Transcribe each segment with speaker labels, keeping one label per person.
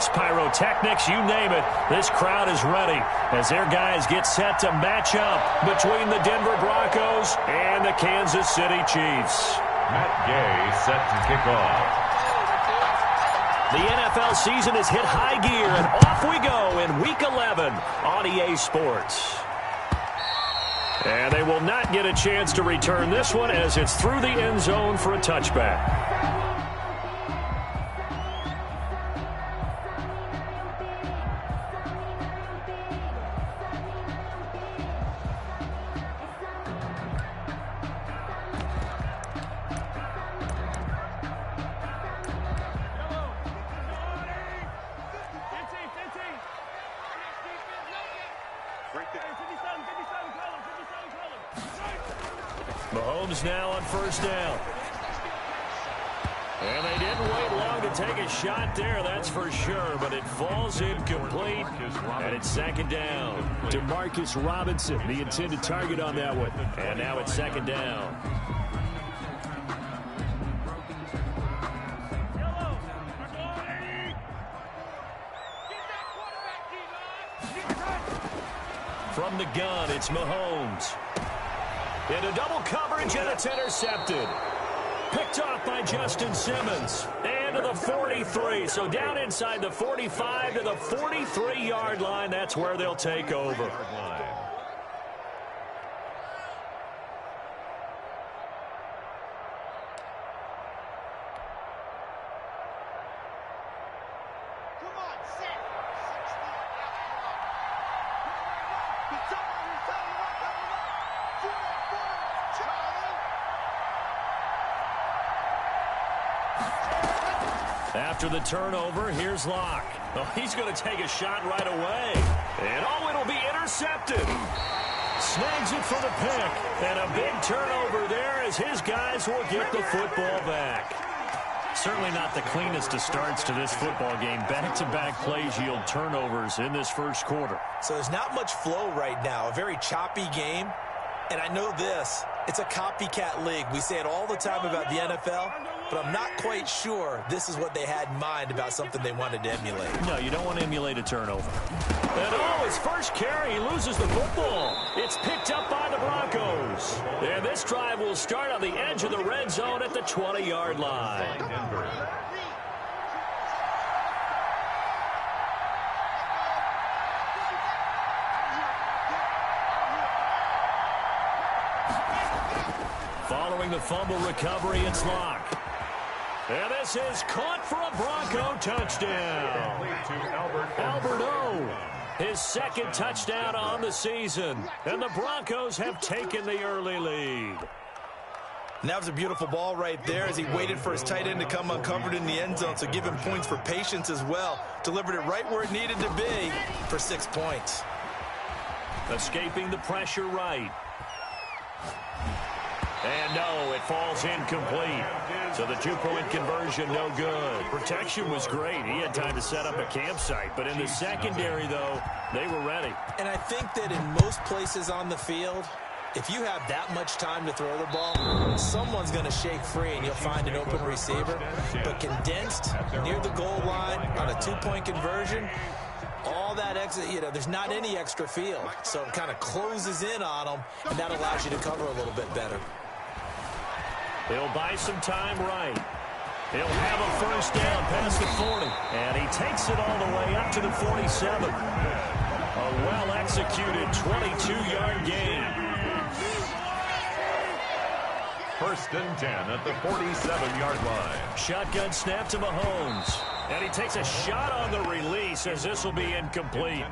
Speaker 1: fireworks, pyrotechnics, you name it. This crowd is ready as their guys get set to match up between the Denver Broncos and the Kansas City Chiefs.
Speaker 2: Matt Gay set to kick off.
Speaker 1: The NFL season has hit high gear, and off we go in Week 11 on EA Sports. And they will not get a chance to return this one as it's through the end zone for a touchback. Mahomes now on first down. And they didn't wait long to take a shot there, that's for sure, but it falls incomplete, and it's second down. Demarcus Robinson, the intended target on that one. And now it's second down. From the gun, it's Mahomes. Into double coverage, and it's intercepted. Picked off by Justin Simmons. And to the 43. So down inside the 45 to the 43-yard line. That's where they'll take over. After the turnover, here's Locke. Oh, he's going to take a shot right away. And oh, it'll be intercepted. Snags it for the pick. And a big turnover there as his guys will get the football back. Certainly not the cleanest of starts to this football game. Back-to-back plays yield turnovers in this first quarter.
Speaker 3: So there's not much flow right now. A very choppy game. And I know this. It's a copycat league. We say it all the time about the NFL. But I'm not quite sure this is what they had in mind about something they wanted to emulate.
Speaker 1: No, you don't want to emulate a turnover. And oh, his first carry, he loses the football. It's picked up by the Broncos. And this drive will start on the edge of the red zone at the 20-yard line. Following the fumble recovery, it's Locke. And this is caught for a Bronco touchdown. Albert O, his second touchdown on the season. And the Broncos have taken the early lead.
Speaker 3: And that was a beautiful ball right there as he waited for his tight end to come uncovered in the end zone. So give him points for patience as well. Delivered it right where it needed to be for 6 points.
Speaker 1: Escaping the pressure right. And no, it falls incomplete. So the two-point conversion, no good. Protection was great. He had time to set up a campsite. But in the secondary, though, they were ready.
Speaker 3: And I think that in most places on the field, if you have that much time to throw the ball, someone's going to shake free and you'll find an open receiver. But condensed near the goal line on a two-point conversion, all that extra, there's not any extra field. So it kind of closes in on them, and that allows you to cover a little bit better.
Speaker 1: He'll buy some time right. He'll have a first down past the 40. And he takes it all the way up to the 47. A well-executed 22-yard gain.
Speaker 2: First and 10 at the 47-yard line.
Speaker 1: Shotgun snap to Mahomes. And he takes a shot on the release as this will be incomplete.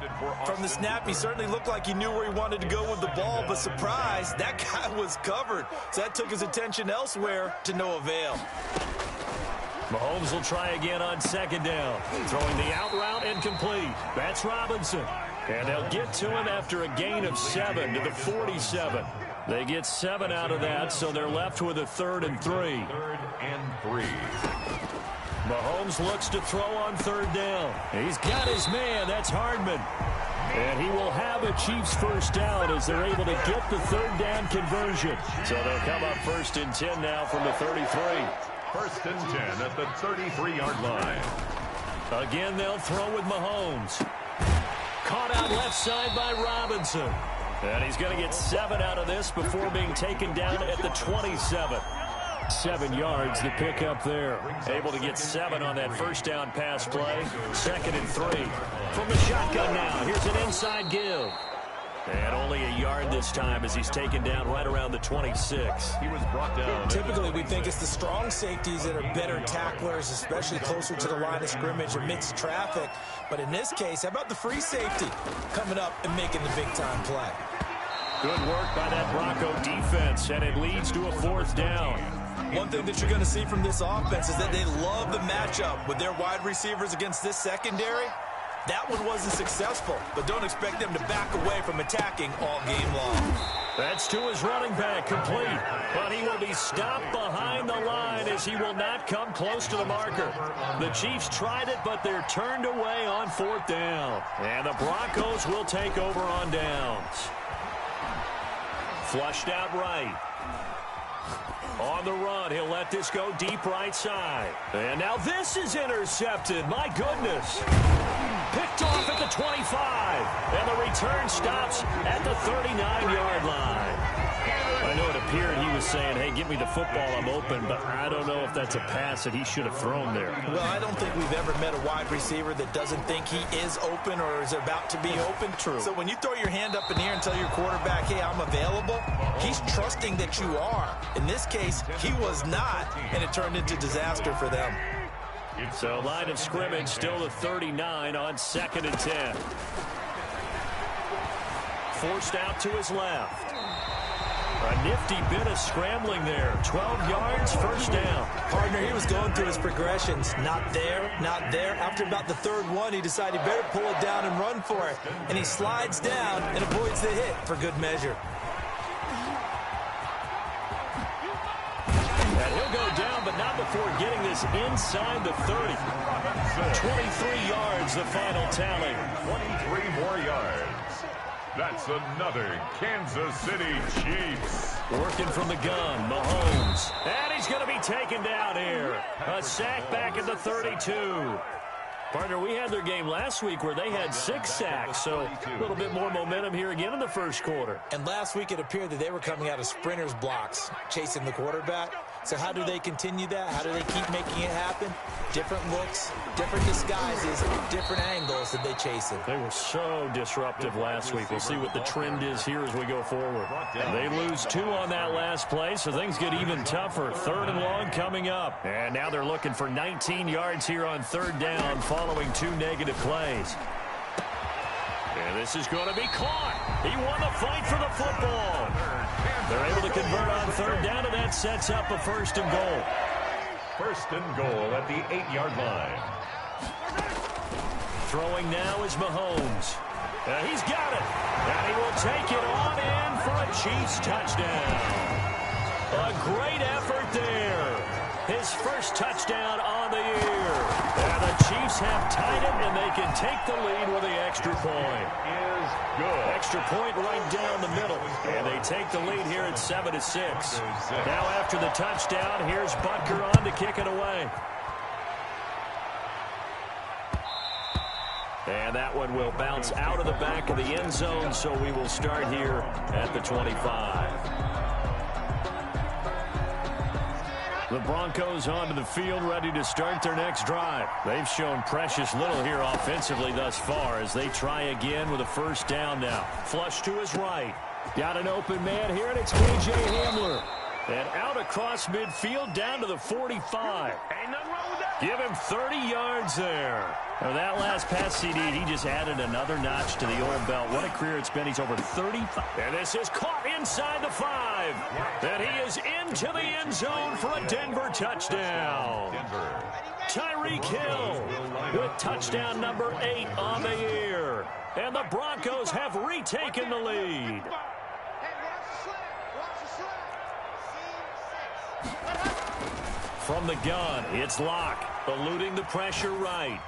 Speaker 3: From the snap, he certainly looked like he knew where he wanted to go with the ball, but surprise, that guy was covered. So that took his attention elsewhere to no avail.
Speaker 1: Mahomes will try again on second down. Throwing the out route incomplete. That's Robinson. And they'll get to him after a gain of 7 to the 47. They get 7 out of that, so they're left with a 3rd and 3.
Speaker 2: 3rd and 3.
Speaker 1: Mahomes looks to throw on third down. He's got his man. That's Hardman. And he will have a Chiefs first down as they're able to get the third down conversion. So they'll come up first and 10 now from the 33.
Speaker 2: First and 10 at the 33-yard line.
Speaker 1: Again, they'll throw with Mahomes. Caught out left side by Robinson. And he's going to get 7 out of this before being taken down at the 27. 7 yards the pick up there. Able to get 7 on that first down pass play. 2nd and 3. From the shotgun now, here's an inside give. And only a yard this time as he's taken down right around the 26.
Speaker 2: He was brought down.
Speaker 3: Typically, we think it's the strong safeties that are better tacklers, especially closer to the line of scrimmage amidst traffic. But in this case, how about the free safety coming up and making the big-time play?
Speaker 1: Good work by that Bronco defense, and it leads to a 4th down.
Speaker 3: One thing that you're going to see from this offense is that they love the matchup with their wide receivers against this secondary. That one wasn't successful, but don't expect them to back away from attacking all game long.
Speaker 1: That's to his running back, complete. But he will be stopped behind the line as he will not come close to the marker. The Chiefs tried it, but they're turned away on 4th down. And the Broncos will take over on downs. Flushed out right. On the run, he'll let this go deep right side. And now this is intercepted. My goodness. Picked off at the 25. And the return stops at the 39-yard line. I know it appeared he was saying, hey, give me the football, I'm open, but I don't know if that's a pass that he should have thrown there.
Speaker 3: Well, I don't think we've ever met a wide receiver that doesn't think he is open or is about to be open.
Speaker 1: True.
Speaker 3: So when you throw your hand up in the air and tell your quarterback, hey, I'm available, he's trusting that you are. In this case, he was not, and it turned into disaster for them.
Speaker 1: So line of scrimmage still the 39 on 2nd and 10. Forced out to his left. A nifty bit of scrambling there. 12 yards, first down.
Speaker 3: Partner, he was going through his progressions. Not there, not there. After about the 3rd one, he decided he better pull it down and run for it. And he slides down and avoids the hit for good measure.
Speaker 1: And he'll go down, but not before getting this inside the 30. 23 yards, the final tally.
Speaker 2: 23 more yards. That's another Kansas City Chiefs.
Speaker 1: Working from the gun, Mahomes. And he's going to be taken down here. A sack back at the 32. Partner, we had their game last week where they had 6 sacks, so a little bit more momentum here again in the first quarter.
Speaker 3: And last week it appeared that they were coming out of sprinters blocks, chasing the quarterback. So how do they continue that? How do they keep making it happen? Different looks, different disguises, different angles that they chase it.
Speaker 1: They were so disruptive last week. We'll see what the trend is here as we go forward. They lose 2 on that last play, so things get even tougher. 3rd and long coming up. And now they're looking for 19 yards here on 3rd down following 2 negative plays. And this is going to be caught. He won the fight for the football. They're able to convert on 3rd down, and that sets up a 1st and goal.
Speaker 2: 1st and goal at the 8-yard line.
Speaker 1: Throwing now is Mahomes. He's got it. And he will take it on in for a Chiefs touchdown. A great effort there. His first touchdown on the year. And the Chiefs have tied it, and they can take the lead with the extra point.
Speaker 2: Is good.
Speaker 1: Extra point right down the middle. And they take the lead here at 7-6. Now after the touchdown, here's Butker on to kick it away. And that one will bounce out of the back of the end zone, so we will start here at the 25. The Broncos onto the field, ready to start their next drive. They've shown precious little here offensively thus far as they try again with a 1st down now. Flush to his right. Got an open man here, and it's KJ Hamler. And out across midfield down to the 45. Give him 30 yards there. Now that last pass CD, he just added another notch to the old belt. What a career it's been. He's over 35. And this is caught inside the 5. And he is into the end zone for a Denver touchdown. Tyreek Hill with touchdown number 8 on the year. And the Broncos have retaken the lead. From the gun, it's Locke, eluding the pressure right.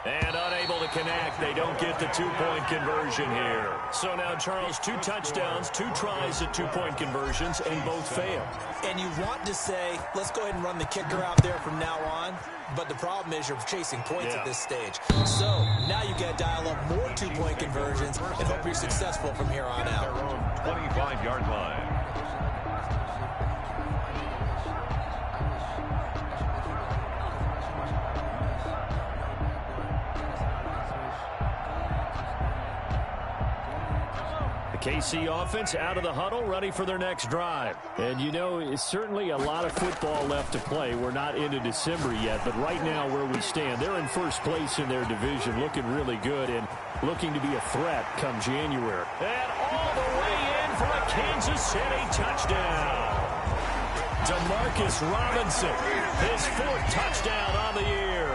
Speaker 1: And unable to connect. They don't get the two-point conversion here. So now, Charles, 2 touchdowns, 2 tries at two-point conversions, and both fail.
Speaker 3: And you want to say, let's go ahead and run the kicker out there from now on. But the problem is you're chasing points at this stage. So now you got to dial up more two-point conversions and hope you're successful from here on out.
Speaker 2: Their own 25-yard line.
Speaker 1: KC offense out of the huddle, ready for their next drive. And, you know, it's certainly a lot of football left to play. We're not into December yet, but right now where we stand, they're in first place in their division, looking really good and looking to be a threat come January. And all the way in for a Kansas City touchdown. Demarcus Robinson, his 4th touchdown on the year.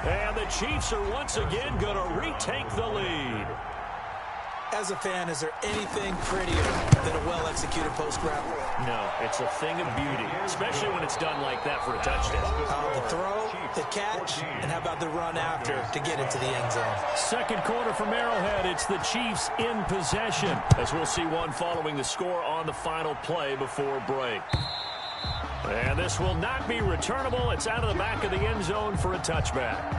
Speaker 1: And the Chiefs are once again going to retake the lead.
Speaker 3: As a fan, is there anything prettier than a well-executed post route?
Speaker 1: No, it's a thing of beauty, especially when it's done like that for a touchdown.
Speaker 3: The throw, the catch, and how about the run after to get into the end zone?
Speaker 1: Second quarter from Arrowhead. It's the Chiefs in possession, as we'll see one following the score on the final play before break. And this will not be returnable. It's out of the back of the end zone for a touchback.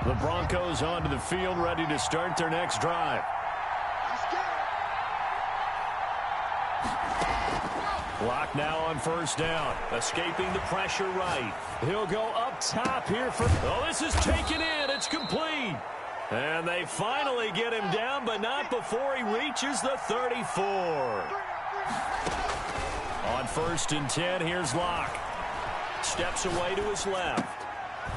Speaker 1: The Broncos onto the field, ready to start their next drive. Lock now on first down. Escaping the pressure right. He'll go up top here for... Oh, this is taken in. It's complete. And they finally get him down, but not before he reaches the 34. On 1st and 10, here's Locke. Steps away to his left.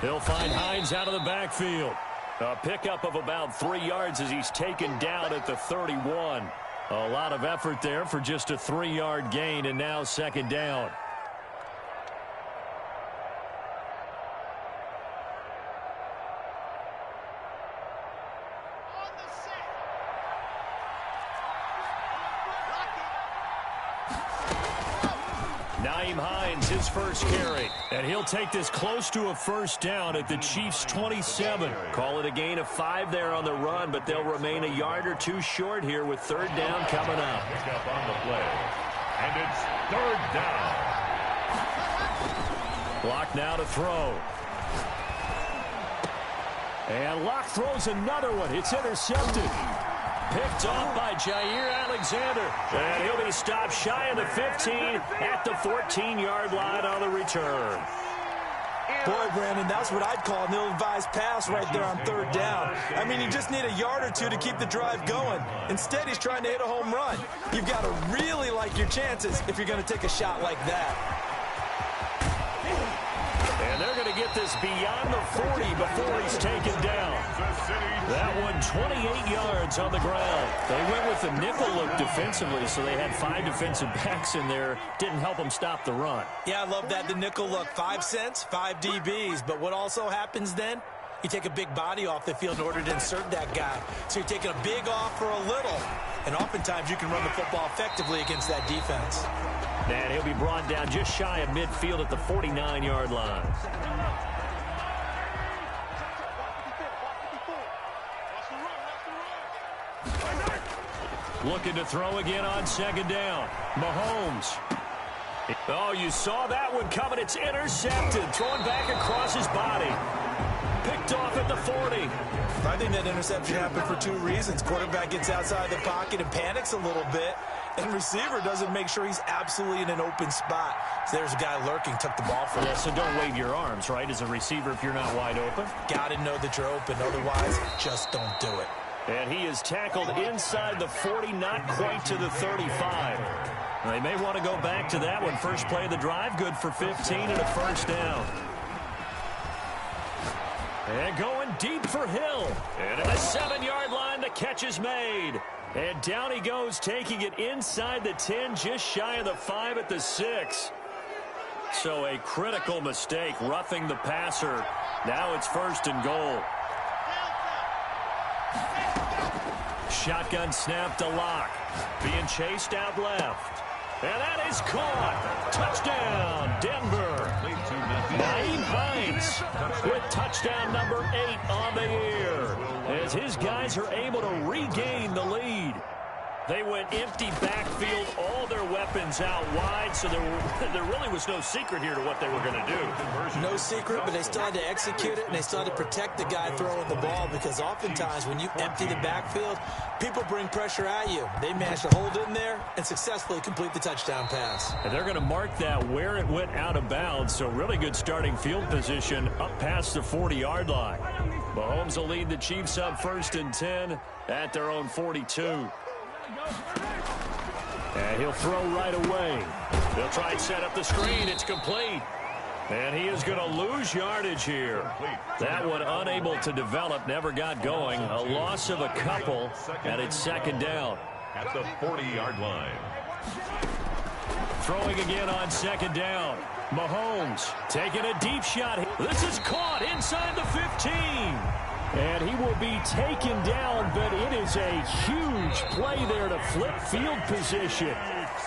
Speaker 1: He'll find Hines out of the backfield. A pickup of about 3 yards as he's taken down at the 31. A lot of effort there for just a 3-yard gain, and now 2nd down. Nyheim Hines, his first carry. And he'll take this close to a first down at the Chiefs' 27. Call it a gain of 5 there on the run, but they'll remain a yard or 2 short here with 3rd down coming up.
Speaker 2: Pick up on the play. And it's 3rd down.
Speaker 1: Locke now to throw. And Locke throws another one. It's intercepted. Picked off by Jair Alexander. And he'll be stopped shy of the 15 at the 14-yard line on the return.
Speaker 3: Boy, Brandon, that's what I'd call an ill-advised pass right there on 3rd down. I mean, you just need a yard or 2 to keep the drive going. Instead, he's trying to hit a home run. You've got to really like your chances if you're going to take a shot like that.
Speaker 1: And they're going to get this beyond the 40 before he's taken down. That one 28 yards on the ground. They went with the nickel look defensively, so they had 5 defensive backs in there. Didn't help them stop the run.
Speaker 3: Yeah, I love that, the nickel look. 5 cents, 5 DBs. But what also happens then? You take a big body off the field in order to insert that guy. So you're taking a big off for a little. And oftentimes you can run the football effectively against that defense.
Speaker 1: And he'll be brought down just shy of midfield at the 49-yard line. Looking to throw again on 2nd down. Mahomes. Oh, you saw that one coming. It's intercepted. Throwing back across his body. Picked off at the 40.
Speaker 3: I think that interception happened for 2 reasons. Quarterback gets outside the pocket and panics a little bit. And receiver doesn't make sure he's absolutely in an open spot. So there's a guy lurking, took the ball from him.
Speaker 1: Yeah, so don't wave your arms, right, as a receiver if you're not wide open.
Speaker 3: Got to know that you're open. Otherwise, just don't do it.
Speaker 1: And he is tackled inside the 40, not quite to the 35. They may want to go back to that one. First play of the drive, good for 15 and a first down. And going deep for Hill. And at the 7-yard line, the catch is made. And down he goes, taking it inside the 10, just shy of the 5 at the 6. So a critical mistake, roughing the passer. Now it's 1st and goal. Shotgun snap to Locke. Being chased out left. And that is caught. Touchdown, Denver. Nyheim Hines with touchdown number 8 on the year, as his guys are able to regain the lead. They went empty backfield, all their weapons out wide, so there really was no secret here to what they were going to do.
Speaker 3: No secret, but they still had to execute it, and they still had to protect the guy throwing the ball, because oftentimes when you empty the backfield, people bring pressure at you. They managed to hold in there and successfully complete the touchdown pass.
Speaker 1: And they're going to mark that where it went out of bounds, so really good starting field position up past the 40-yard line. Mahomes will lead the Chiefs up 1st and 10 at their own 42. And he'll throw right away. They'll try and set up the screen. It's complete. And he is going to lose yardage here. That one unable to develop, never got going. A loss of a couple, and it's 2nd down.
Speaker 2: At the 40-yard line.
Speaker 1: Throwing again on 2nd down. Mahomes taking a deep shot. This is caught inside the 15. And he will be taken down, but it is a huge play there to flip field position.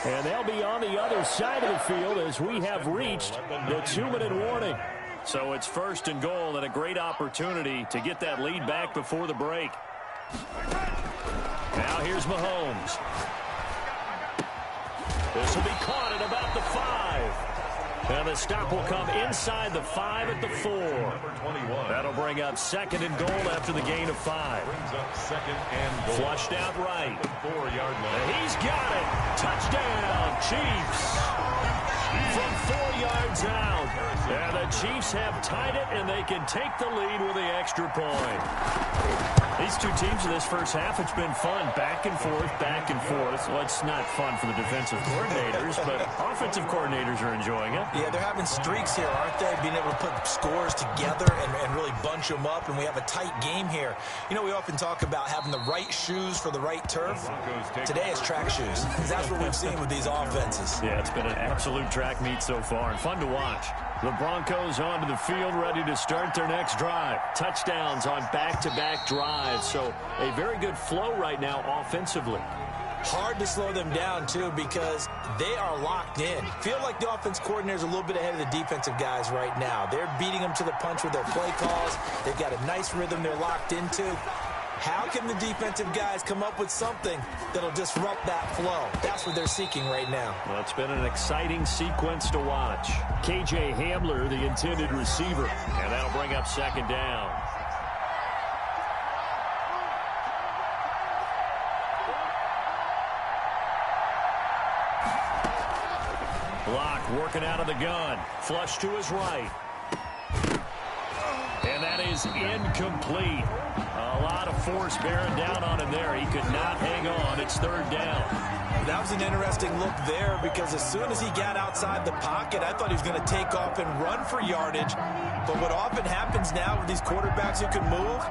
Speaker 1: And they'll be on the other side of the field as we have reached the 2-minute warning. So it's 1st and goal, and a great opportunity to get that lead back before the break. Now here's Mahomes. This will be caught at about the 5. And the stop will come inside the 5 at the 4. That'll bring up 2nd and goal after the gain of 5.
Speaker 2: Brings up 2nd and goal.
Speaker 1: Flushed out right.
Speaker 2: 4-yard line.
Speaker 1: And he's got it. Touchdown, Chiefs. From 4 yards out. And the Chiefs have tied it, and they can take the lead with the extra point. These two teams in this first half, it's been fun. Back and forth, back and forth. Well, it's not fun for the defensive coordinators, but offensive coordinators are enjoying it.
Speaker 3: Yeah, they're having streaks here, aren't they? Being able to put scores together and really bunch them up, and we have a tight game here. You know, we often talk about having the right shoes for the right turf. Today it's track shoes. That's what we've seen with these offenses.
Speaker 1: Yeah, it's been an absolute track meet so far, and fun to watch. The Broncos onto the field, ready to start their next drive. Touchdowns on back-to-back drives, so a very good flow right now offensively.
Speaker 3: Hard to slow them down, too, because they are locked in. Feel like the offense coordinator is a little bit ahead of the defensive guys right now. They're beating them to the punch with their play calls. They've got a nice rhythm they're locked into. How can the defensive guys come up with something that'll disrupt that flow? That's what they're seeking right now.
Speaker 1: Well, it's been an exciting sequence to watch. KJ Hamler, the intended receiver, and that'll bring up 2nd down. Locke working out of the gun. Flush to his right. And that is incomplete. A lot of force bearing down on him there. He could not hang on. It's 3rd down.
Speaker 3: That was an interesting look there, because as soon as he got outside the pocket, I thought he was going to take off and run for yardage. But what often happens now with these quarterbacks who can move,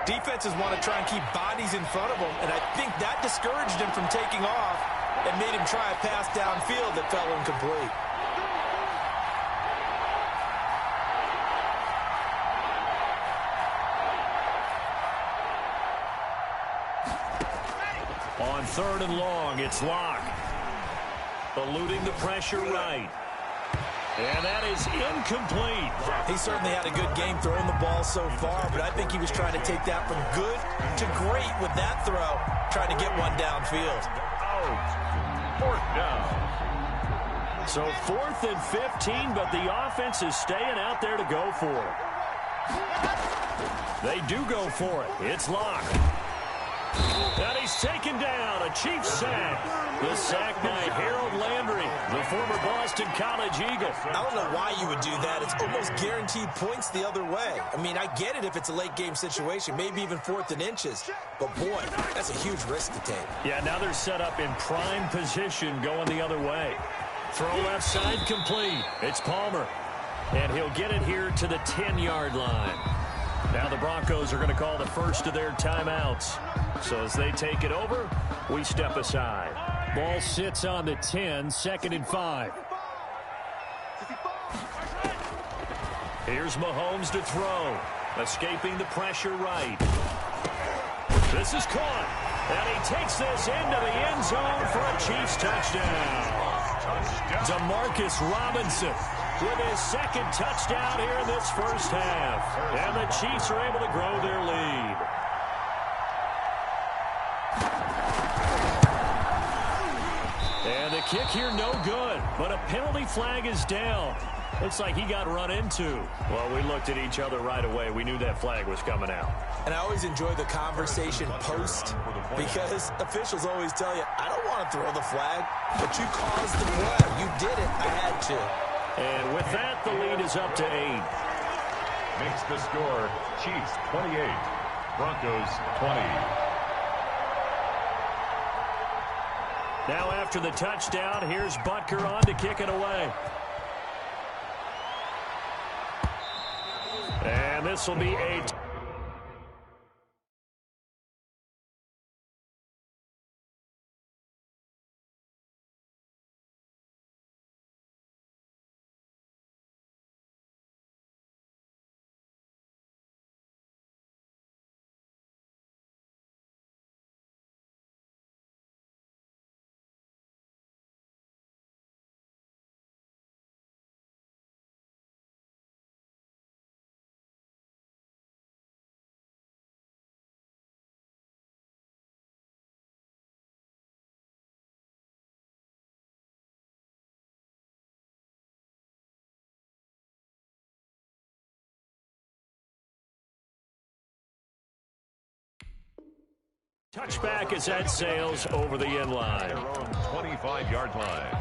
Speaker 3: defenses want to try and keep bodies in front of them, and I think that discouraged him from taking off and made him try a pass downfield that fell incomplete.
Speaker 1: On 3rd and long, it's Locke. Eluding the pressure right. And that is incomplete.
Speaker 3: He certainly had a good game throwing the ball so far, but I think he was trying to take that from good to great with that throw, trying to get one downfield.
Speaker 2: Out. 4th down.
Speaker 1: So 4th and 15, but the offense is staying out there to go for it. They do go for it. It's Locke. And he's taken down. A Chiefs sack. The sack by Harold Landry, the former Boston College Eagle.
Speaker 3: I don't know why you would do that. It's almost guaranteed points the other way. I mean, I get it if it's a late game situation, maybe even 4th and inches. But, boy, that's a huge risk to take.
Speaker 1: Yeah, now they're set up in prime position going the other way. Throw left side complete. It's Palmer. And he'll get it here to the 10-yard line. Now the Broncos are going to call the first of their timeouts. So as they take it over, we step aside. Ball sits on the 10, 2nd and 5. Here's Mahomes to throw. Escaping the pressure right. This is caught. And he takes this into the end zone for a Chiefs touchdown. Demarcus Robinson with his second touchdown here in this first half. And the Chiefs are able to grow their lead. And the kick here no good, but a penalty flag is down. Looks like he got run into. Well, we looked at each other right away. We knew that flag was coming out.
Speaker 3: And I always enjoy the conversation post because officials always tell you, I don't want to throw the flag, but you caused the play. You did it. I had to.
Speaker 1: And with that, the lead is up to 8.
Speaker 2: Makes the score Chiefs 28, Broncos 20.
Speaker 1: Now after the touchdown, here's Butker on to kick it away. And this will be a... Touchback is at Sales over the end line.
Speaker 2: Their own 25-yard line.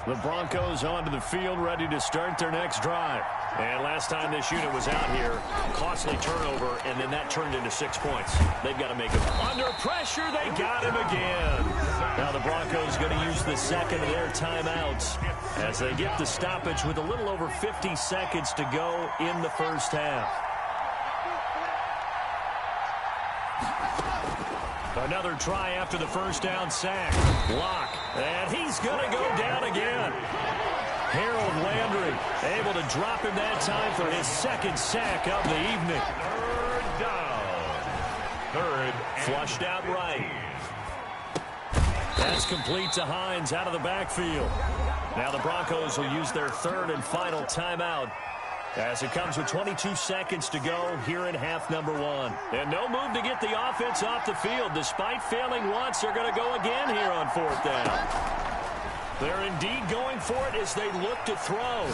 Speaker 1: The Broncos onto the field, ready to start their next drive. And last time this unit was out here, costly turnover, and then that turned into 6 points. They've got to make it. Under pressure, they got him again. Now the Broncos going to use the second of their timeouts as they get the stoppage with a little over 50 seconds to go in the first half. Another try after the first down sack. Lock. And he's going to go down again. Harold Landry able to drop him that time for his second sack of the evening.
Speaker 2: Third down. Third.
Speaker 1: Flushed out right. That's complete to Hines out of the backfield. Now the Broncos will use their third and final timeout as it comes with 22 seconds to go here in half number 1. And no move to get the offense off the field. Despite failing once, they're going to go again here on fourth down. They're indeed going for it as they look to throw.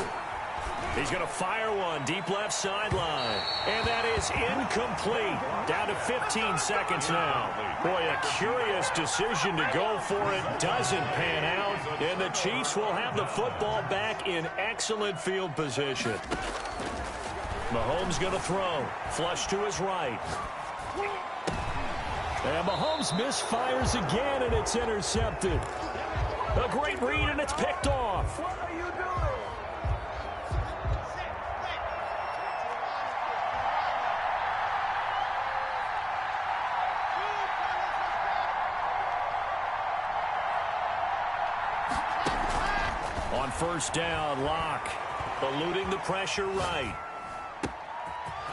Speaker 1: He's going to fire one deep left sideline. And that is incomplete. Down to 15 seconds now. Boy, a curious decision to go for it. Doesn't pan out. And the Chiefs will have the football back in excellent field position. Mahomes going to throw. Flush to his right. And Mahomes misfires again, and it's intercepted. A great read, and it's picked off. What are you doing? On first down, Lock eluding the pressure right.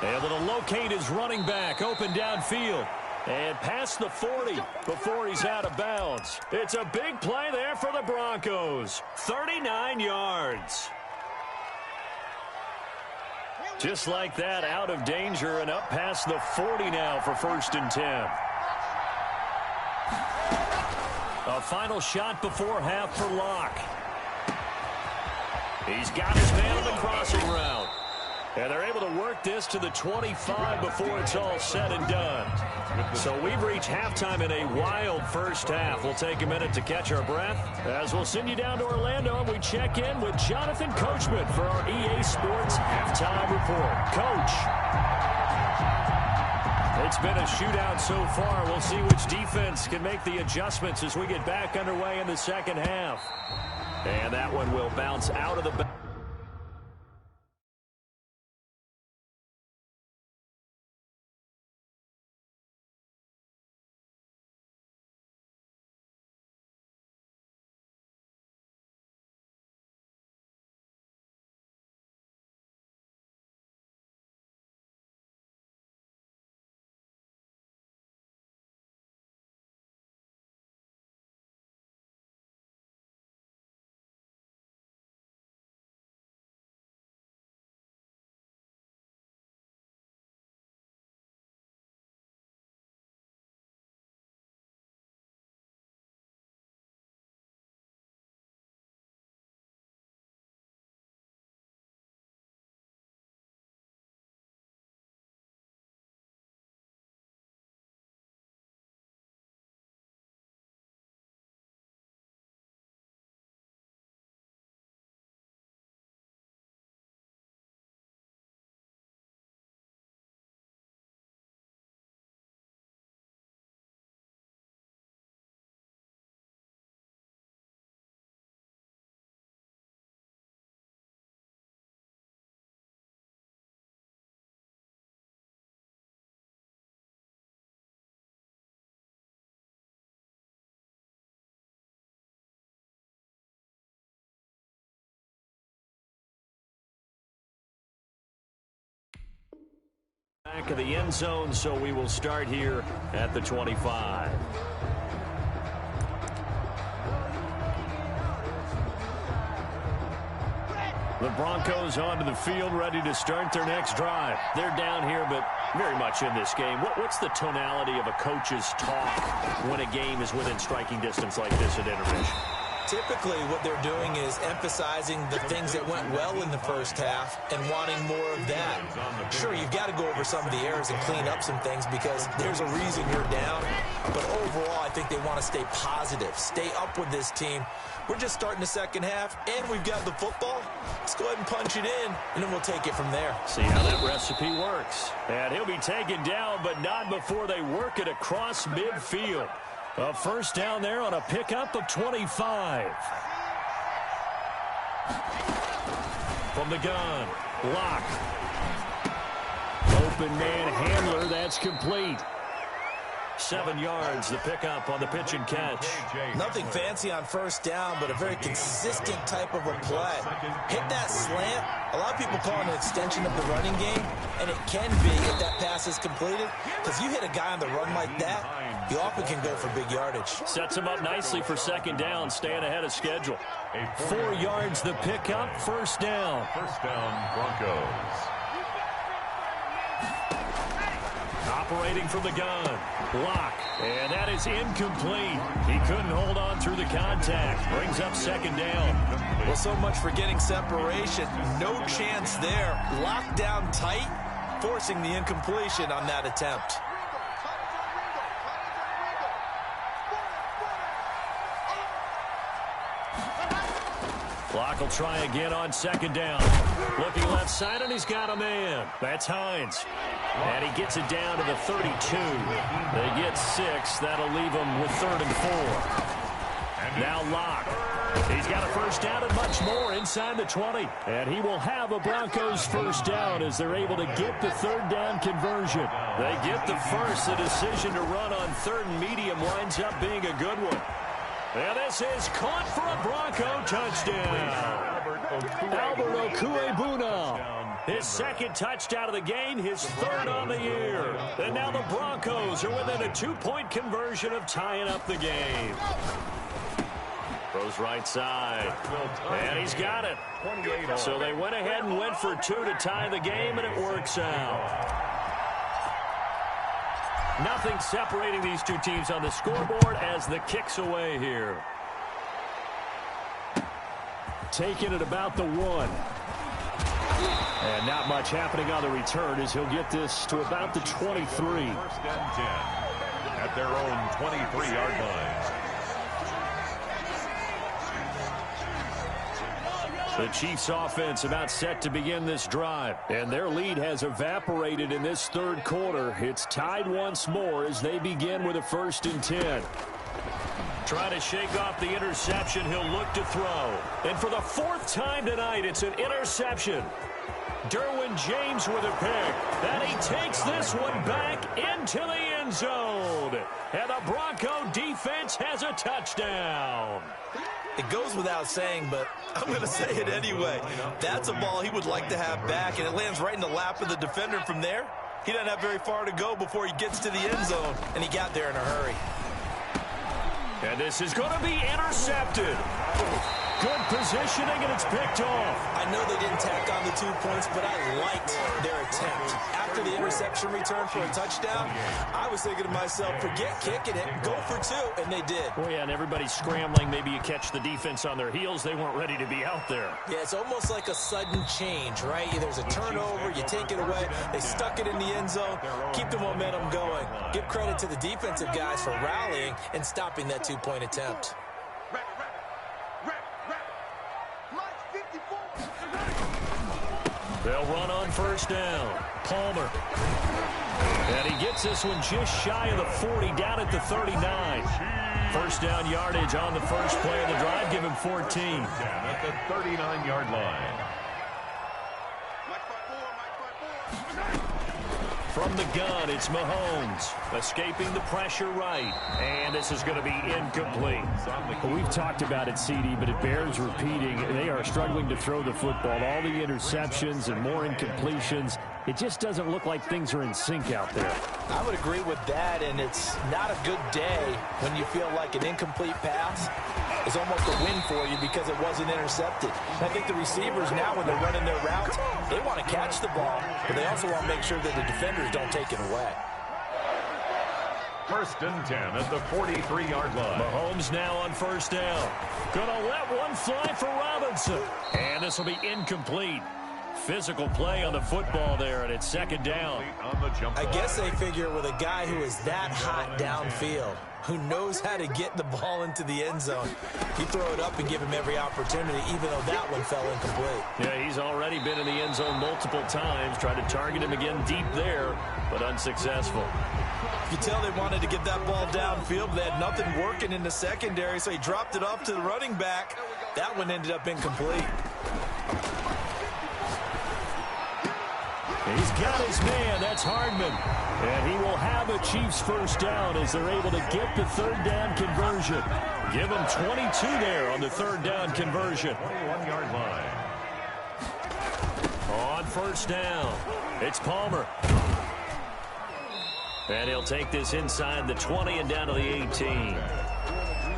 Speaker 1: Able to locate his running back open downfield. And past the 40 before he's out of bounds. It's a big play there for the Broncos. 39 yards. Just like that, out of danger and up past the 40 now for first and 10. A final shot before half for Locke. He's got his man on the crossing route. And they're able to work this to the 25 before it's all said and done. So we've reached halftime in a wild first half. We'll take a minute to catch our breath as we'll send you down to Orlando and we check in with Jonathan Coachman for our EA Sports Halftime Report. Coach. It's been a shootout so far. We'll see which defense can make the adjustments as we get back underway in the second half. And that one will bounce out of the... back of the end zone, so we will start here at the 25. The Broncos onto the field, ready to start their next drive. They're down here, but very much in this game. What's the tonality of a coach's talk when a game is within striking distance like this at intermission?
Speaker 3: Typically, what they're doing is emphasizing the things that went well in the first half and wanting more of that. Sure, you've got to go over some of the errors and clean up some things because there's a reason you're down. But overall, I think they want to stay positive, stay up with this team. We're just starting the second half, and we've got the football. Let's go ahead and punch it in, and then we'll take it from there.
Speaker 1: See how that recipe works. And he'll be taken down, but not before they work it across midfield. A first down there on a pickup of 25. From the gun, Locke. Open man handler, that's complete. 7 yards, the pickup on the pitch and catch.
Speaker 3: Nothing fancy on first down, but a very consistent type of a play. Hit that slant. A lot of people call it an extension of the running game, and it can be if that pass is completed. Because you hit a guy on the run like that, you often can go for big yardage.
Speaker 1: Sets him up nicely for second down, staying ahead of schedule. 4 yards, the pickup, first down.
Speaker 2: First down, Broncos.
Speaker 1: Operating from the gun, Locke, and that is incomplete. He couldn't hold on through the contact. Brings up second down.
Speaker 3: Well, so much for getting separation. No chance there. Locked down tight, forcing the incompletion on that attempt.
Speaker 1: Locke will try again on second down. Looking left side, and he's got a man. That's Hines. And he gets it down to the 32. They get 6. That'll leave them with 3rd and 4. Now Locke. He's got a first down and much more inside the 20. And he will have a Broncos first down as they're able to get the third down conversion. They get the first. The decision to run on 3rd and medium winds up being a good one. And this is caught for a Bronco touchdown. Albert Okwuegbunam. His second touchdown of the game, his 3rd on the year. And now the Broncos are within a 2-point conversion of tying up the game. Throws right side. And he's got it. So they went ahead and went for 2 to tie the game, and it works out. Nothing separating these two teams on the scoreboard as the kick's away here. Taking it about the 1. And not much happening on the return as he'll get this to about the 23.
Speaker 2: First and 10 at their own 23-yard line.
Speaker 1: The Chiefs offense about set to begin this drive, and their lead has evaporated in this 3rd quarter. It's tied once more as they begin with a 1st and 10. Trying to shake off the interception, he'll look to throw. And for the 4th time tonight, it's an interception. Derwin James with a pick, and he takes this one back into the end zone. And the Bronco defense has a touchdown.
Speaker 3: It goes without saying, but I'm going to say it anyway. That's a ball he would like to have back, and it lands right in the lap of the defender from there. He doesn't have very far to go before he gets to the end zone, and he got there in a hurry.
Speaker 1: And this is going to be intercepted. Good positioning, and it's picked off.
Speaker 3: I know they didn't tack on the 2 points, but I liked their attempt. After the interception return for a touchdown, I was thinking to myself, forget kicking it, go for 2, and they did.
Speaker 1: Oh, yeah, and everybody's scrambling. Maybe you catch the defense on their heels. They weren't ready to be out there.
Speaker 3: Yeah, it's almost like a sudden change, right? There's a turnover, you take it away, they stuck it in the end zone, keep the momentum going. Give credit to the defensive guys for rallying and stopping that 2-point attempt.
Speaker 1: They'll run on first down. Palmer. And he gets this one just shy of the 40, down at the 39. First down yardage on the first play of the drive. Give him 14.
Speaker 2: At the 39-yard line.
Speaker 1: From the gun, it's Mahomes. Escaping the pressure right. And this is going to be incomplete.
Speaker 4: Well, we've talked about it, CD, but it bears repeating. They are struggling to throw the football. All the interceptions and more incompletions. it just doesn't look like things are in sync out there.
Speaker 3: I would agree with that, and it's not a good day when you feel like an incomplete pass is almost a win for you because it wasn't intercepted. And I think the receivers now, when they're running their routes, they want to catch the ball, but they also want to make sure that the defenders don't take it away.
Speaker 2: 1st and 10 at the 43-yard line.
Speaker 1: Mahomes now on 1st down. Gonna let one fly for Robinson. And this will be incomplete. Physical play on the football there, and it's 2nd down.
Speaker 3: I guess they figure with a guy who is that hot downfield, who knows how to get the ball into the end zone, you throw it up and give him every opportunity, even though that one fell incomplete.
Speaker 1: Yeah, he's already been in the end zone multiple times. Tried to target him again deep there, but unsuccessful.
Speaker 3: You could tell they wanted to get that ball downfield, but they had nothing working in the secondary, so he dropped it off to the running back. That one ended up incomplete.
Speaker 1: He's got his man. That's Hardman. And he will have a Chiefs 1st down as they're able to get the 3rd down conversion. Give him 22 there on the 3rd down conversion.
Speaker 2: 21-yard line.
Speaker 1: On 1st down, it's Palmer. And he'll take this inside the 20 and down to the 18.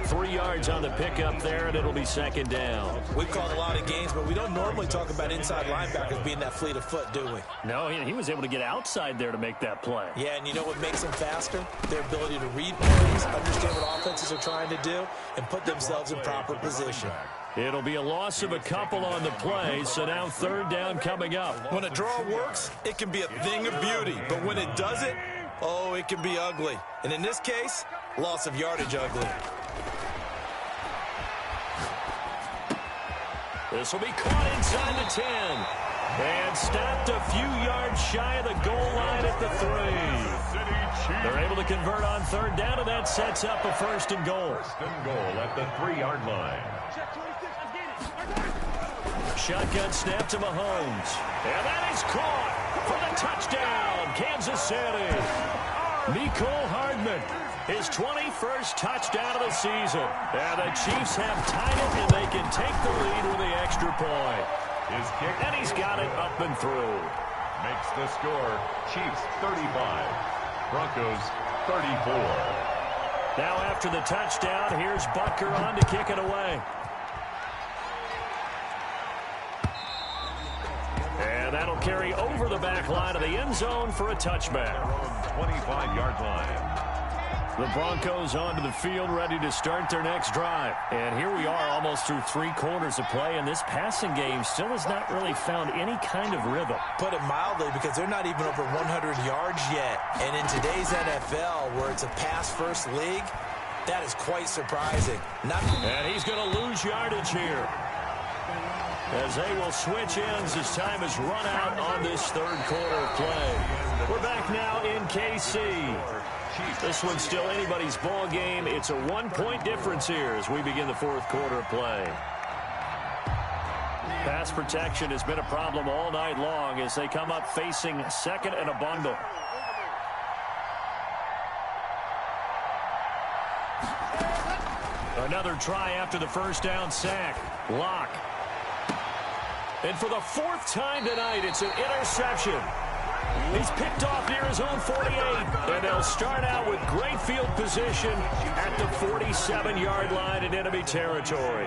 Speaker 1: 3 yards on the pickup there, and it'll be 2nd down.
Speaker 3: We've called a lot of games, but we don't normally talk about inside linebackers being that fleet of foot, do we?
Speaker 1: No, he was able to get outside there to make that play.
Speaker 3: Yeah, and you know what makes them faster? Their ability to read plays, understand what offenses are trying to do, and put themselves in proper position.
Speaker 1: It'll be a loss of a couple on the play, so now 3rd down coming up.
Speaker 3: When a draw works, it can be a thing of beauty, but when it doesn't, oh, it can be ugly. And in this case, loss of yardage ugly.
Speaker 1: This will be caught inside the 10. And stopped a few yards shy of the goal line at the 3. They're able to convert on 3rd down, and that sets up a 1st and goal.
Speaker 2: 1st and goal at the 3-yard line.
Speaker 1: Shotgun snap to Mahomes. And that is caught for the touchdown, Kansas City. Mecole Hardman, his 21st touchdown of the season. And the Chiefs have tied it, and they can take the lead with the extra point.
Speaker 2: His kick.
Speaker 1: And he's got it up and through.
Speaker 2: Makes the score Chiefs 35, Broncos 34.
Speaker 1: Now after the touchdown, here's Butker on to kick it away. And that'll carry over the back line of the end zone for a touchback.
Speaker 2: 25-yard line.
Speaker 1: The Broncos onto the field, ready to start their next drive. And here we are almost through 3 quarters of play, and this passing game still has not really found any kind of rhythm. Put it mildly, because they're not even over 100 yards yet. And in today's NFL, where it's a pass-first league, that is quite surprising. And he's going to lose yardage here, as they will switch ends as time has run out on this 3rd quarter of play. We're back now in KC. This one's still anybody's ball game. It's a 1-point difference here as we begin the 4th quarter of play. Pass protection has been a problem all night long as they come up facing 2nd and a bundle. Another try after the 1st down sack. Lock. And for the 4th time tonight, it's an interception. He's picked off near his own 48. And they'll start out with great field position at the 47-yard line in enemy territory.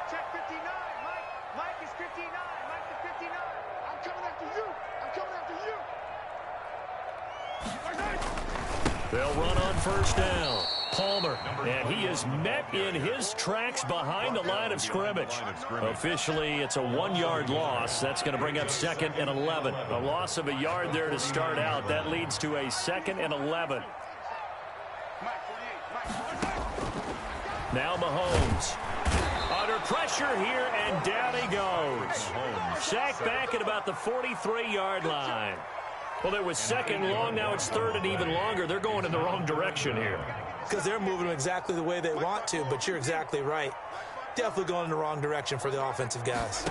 Speaker 5: Check 59. Mike is 59. Mike is 59. I'm coming after you. I'm coming after you.
Speaker 1: They'll run on 1st down. Palmer, and he is met in his tracks behind the line of scrimmage. Officially, it's a 1-yard loss. That's going to bring up 2nd and 11. A loss of a yard there to start out. That leads to a 2nd and 11. Now Mahomes. Under pressure here, and down he goes. Sacked back at about the 43-yard line. Well, it was 2nd long. Now it's 3rd and even longer. They're going in the wrong direction here.
Speaker 3: Because they're moving them exactly the way they want to, but you're exactly right. Definitely going in the wrong direction for the offensive guys.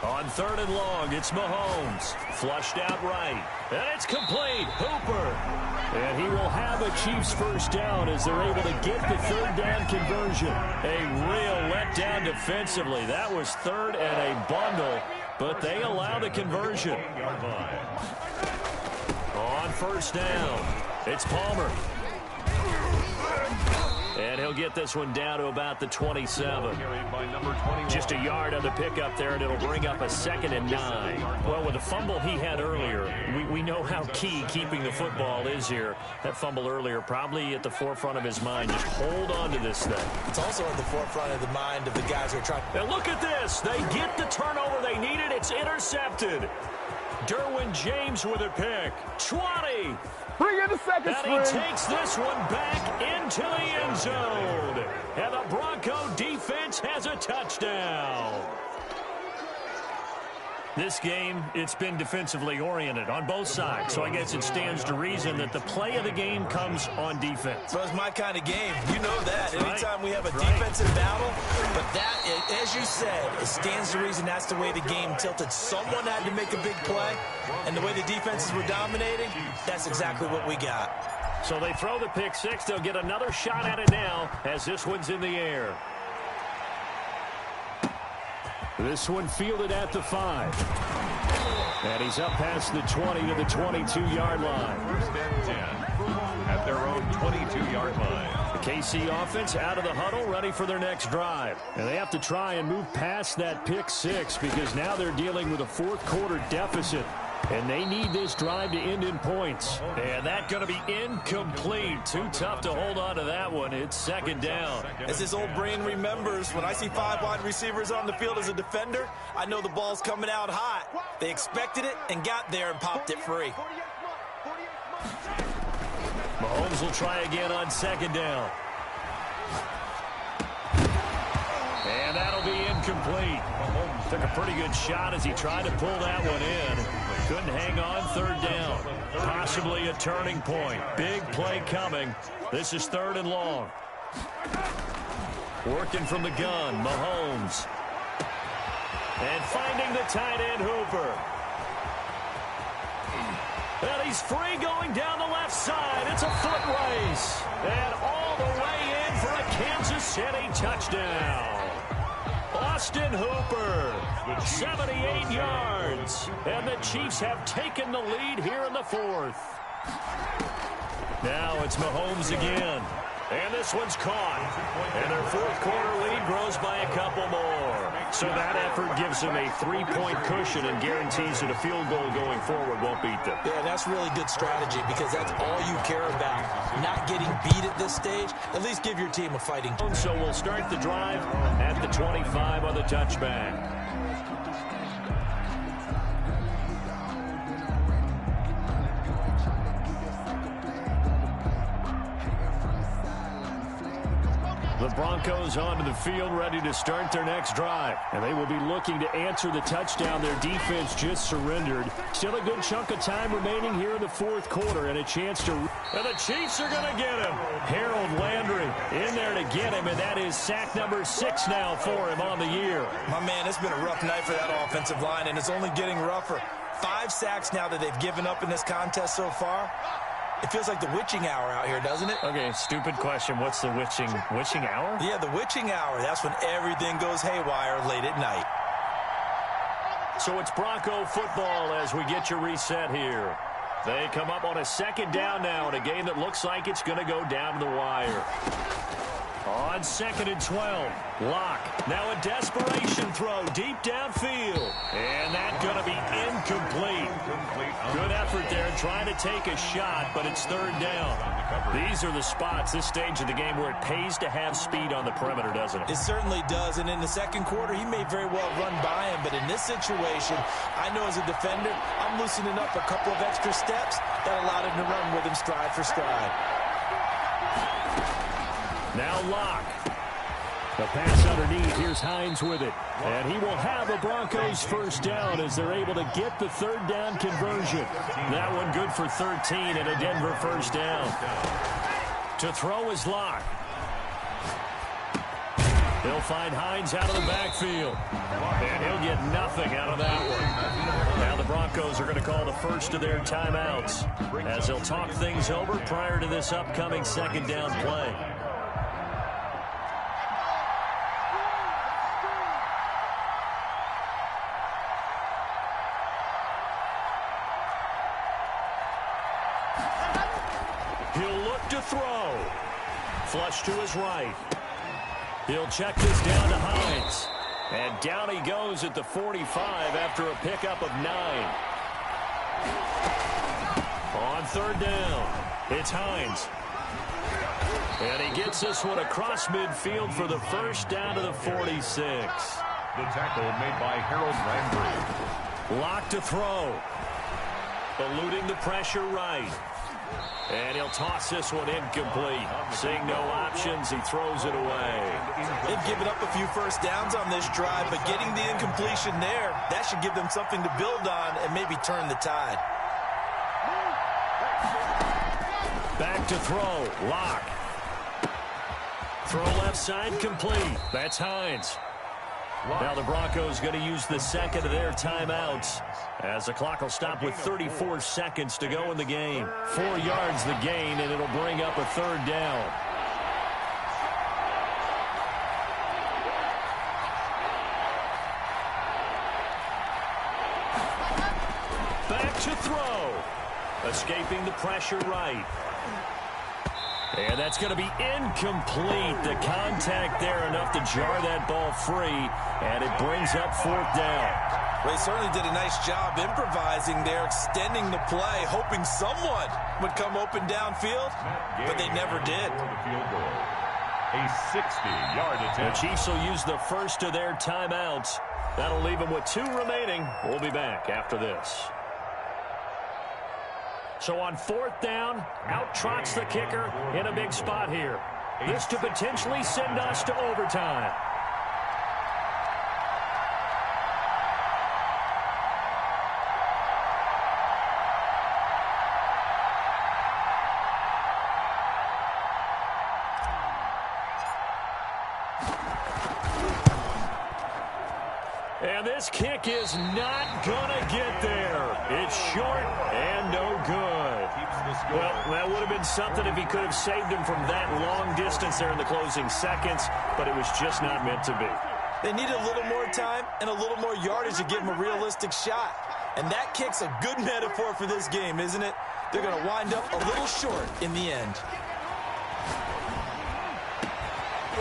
Speaker 1: On 3rd and long, it's Mahomes. Flushed out right. And it's complete. Hooper. And he will have a Chiefs 1st down as they're able to get the 3rd down conversion. A real letdown defensively. That was 3rd and a bundle. but they allow the conversion. On first down, it's Palmer. And he'll get this one down to about the 27. Just a yard on the pickup there, and it'll bring up a 2nd and 9. Well, with the fumble he had earlier, we know how key keeping the football is here. That fumble earlier probably at the forefront of his mind. Just hold on to this thing.
Speaker 3: It's also at the forefront of the mind of the guys who are trying.
Speaker 1: And look at this. They get the turnover they needed. It's intercepted. Derwin James with a pick. 20.
Speaker 5: Bring in the second string.
Speaker 1: And he takes this one back into the end zone. And the Bronco defense has a touchdown. This game, it's been defensively oriented on both sides, so I guess it stands to reason that the play of the game comes on defense.
Speaker 3: So it's my kind of game. You know that.
Speaker 1: Right.
Speaker 3: Anytime we have a defensive battle, but that, as you said, it stands to reason that's the way the game tilted. Someone had to make a big play, and the way the defenses were dominating, that's exactly what we got.
Speaker 1: So they throw the pick six. They'll get another shot at it now as this one's in the air. This one fielded at the 5. And he's up past the 20 to the 22-yard line.
Speaker 2: First and 10 at their own 22-yard line.
Speaker 1: The KC offense out of the huddle, ready for their next drive. And they have to try and move past that pick six because now they're dealing with a fourth-quarter deficit. And they need this drive to end in points. And that's going to be incomplete. Too tough to hold on to that one. It's 2nd down.
Speaker 3: As his old brain remembers, when I see 5 wide receivers on the field as a defender, I know the ball's coming out hot. They expected it and got there and popped it free.
Speaker 1: Mahomes will try again on 2nd down. And that'll be incomplete. Mahomes took a pretty good shot as he tried to pull that one in. Couldn't hang on. 3rd down. Possibly a turning point. Big play coming. This is 3rd and long. Working from the gun, Mahomes. And finding the tight end, Hooper. And he's free going down the left side. It's a foot race. And all the way in for a Kansas City touchdown. Austin Hooper, 78 yards. And the Chiefs have taken the lead here in the 4th. Now it's Mahomes again. And this one's caught. And their fourth-quarter lead grows by a couple more. So that effort gives them a 3-point cushion and guarantees that a field goal going forward won't beat them.
Speaker 3: Yeah, that's really good strategy because that's all you care about. Not getting beat at this stage. At least give your team a fighting.
Speaker 1: So we'll start the drive at the 25 on the touchback. The Broncos onto the field, ready to start their next drive. And they will be looking to answer the touchdown their defense just surrendered. Still a good chunk of time remaining here in the 4th quarter and a chance to... And the Chiefs are going to get him. Harold Landry in there to get him, and that is sack number 6 now for him on the year.
Speaker 3: My man, it's been a rough night for that offensive line, and it's only getting rougher. 5 sacks now that they've given up in this contest so far. It feels like the witching hour out here, doesn't it?
Speaker 1: Okay, stupid question. What's the witching hour?
Speaker 3: Yeah, the witching hour. That's when everything goes haywire late at night.
Speaker 1: So it's Bronco football as we get your reset here. They come up on a 2nd down now in a game that looks like it's going to go down to the wire. On 2nd and 12, Locke. Now a desperation throw deep downfield. And that's going to be incomplete. Good effort there trying to take a shot, but it's 3rd down. These are the spots, this stage of the game, where it pays to have speed on the perimeter, doesn't it?
Speaker 3: It certainly does, and in the 2nd quarter, he may very well run by him, but in this situation, I know as a defender, I'm loosening up a couple of extra steps that allowed him to run with him stride for stride.
Speaker 1: Now Locke. The pass underneath. Here's Hines with it. And he will have a Broncos 1st down as they're able to get the 3rd down conversion. That one good for 13 and a Denver 1st down. To throw is Locke. He'll find Hines out of the backfield. And he'll get nothing out of that one. Now the Broncos are going to call the first of their timeouts as they'll talk things over prior to this upcoming 2nd down play. He'll look to throw. Flush to his right. He'll check this down to Hines. And down he goes at the 45 after a pickup of 9. On third down, it's Hines. And he gets this one across midfield for the first down to the 46.
Speaker 2: The tackle made by Harold Landry.
Speaker 1: Lock to throw. Eluding the pressure right. And he'll toss this one incomplete. Seeing no options, he throws it away.
Speaker 3: They've given up a few first downs on this drive, but getting the incompletion there, that should give them something to build on and maybe turn the tide.
Speaker 1: Back to throw. Lock. Throw left side complete. That's Hines. Now the Broncos going to use the second of their timeouts as the clock will stop with 34 seconds to go in the game. 4 yards the gain, and it'll bring up a third down. Back to throw. Escaping the pressure right. And that's going to be incomplete. The contact there enough to jar that ball free, and it brings up fourth down.
Speaker 3: Well, they certainly did a nice job improvising there, extending the play, hoping someone would come open downfield, but they never did.
Speaker 2: A 60-yard
Speaker 1: The
Speaker 2: attempt.
Speaker 1: Chiefs will use the first of their timeouts. That'll leave them with 2 remaining. We'll be back after this. So on fourth down, out trots the kicker in a big spot here. This to potentially send us to overtime. And this kick is not going to get there. It's short and no good. Well, that would have been something if he could have saved him from that long distance there in the closing seconds, but it was just not meant to be.
Speaker 3: They needed a little more time and a little more yardage to give him a realistic shot. And that kick's a good metaphor for this game, isn't it? They're going to wind up a little short in the end.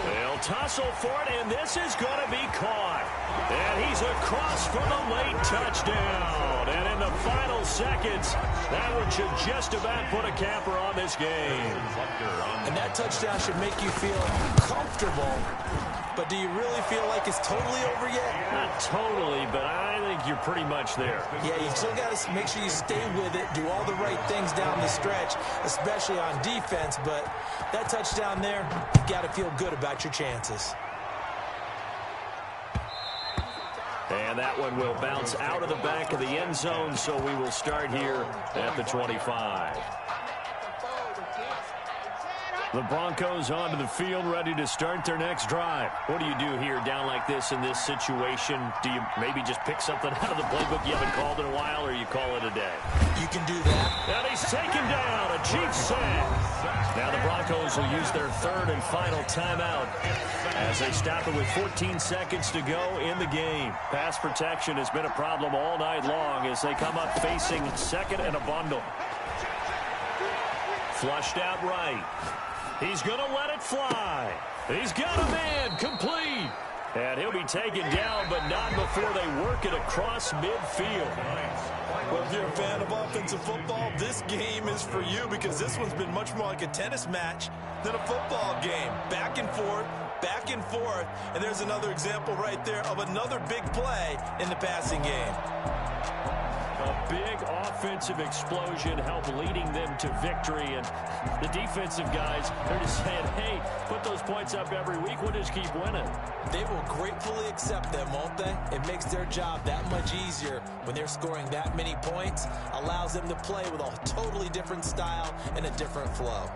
Speaker 1: They'll tussle for it, and this is going to be caught. And he's across for the late touchdown. And in the final seconds, that one should just about put a capper on this game.
Speaker 3: And that touchdown should make you feel comfortable. But do you really feel like it's totally over yet?
Speaker 1: Not totally, but I think you're pretty much there.
Speaker 3: Yeah, you still got to make sure you stay with it, do all the right things down the stretch, especially on defense. But that touchdown there, you got to feel good about your chances.
Speaker 1: And that one will bounce out of the back of the end zone, so we will start here at the 25. The Broncos onto the field, ready to start their next drive. What do you do here down like this in this situation? Do you maybe just pick something out of the playbook you haven't called in a while, or you call it a day?
Speaker 3: You can do that.
Speaker 1: And he's taken down. A Chiefs sack. Now the Broncos will use their third and final timeout as they stop it with 14 seconds to go in the game. Pass protection has been a problem all night long as they come up facing second and a bundle. Flushed out right. He's going to let it fly. He's got a man complete. And he'll be taken down, but not before they work it across midfield.
Speaker 3: Well, if you're a fan of offensive football, this game is for you because this one's been much more like a tennis match than a football game. Back and forth, and there's another example right there of another big play in the passing game.
Speaker 1: A big offensive explosion helped leading them to victory, and the defensive guys, they're just saying, hey, put those points up every week, we'll just keep winning.
Speaker 3: They will gratefully accept them, won't they? It makes their job that much easier when they're scoring that many points, allows them to play with a totally different style and a different flow.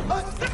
Speaker 6: Let's go!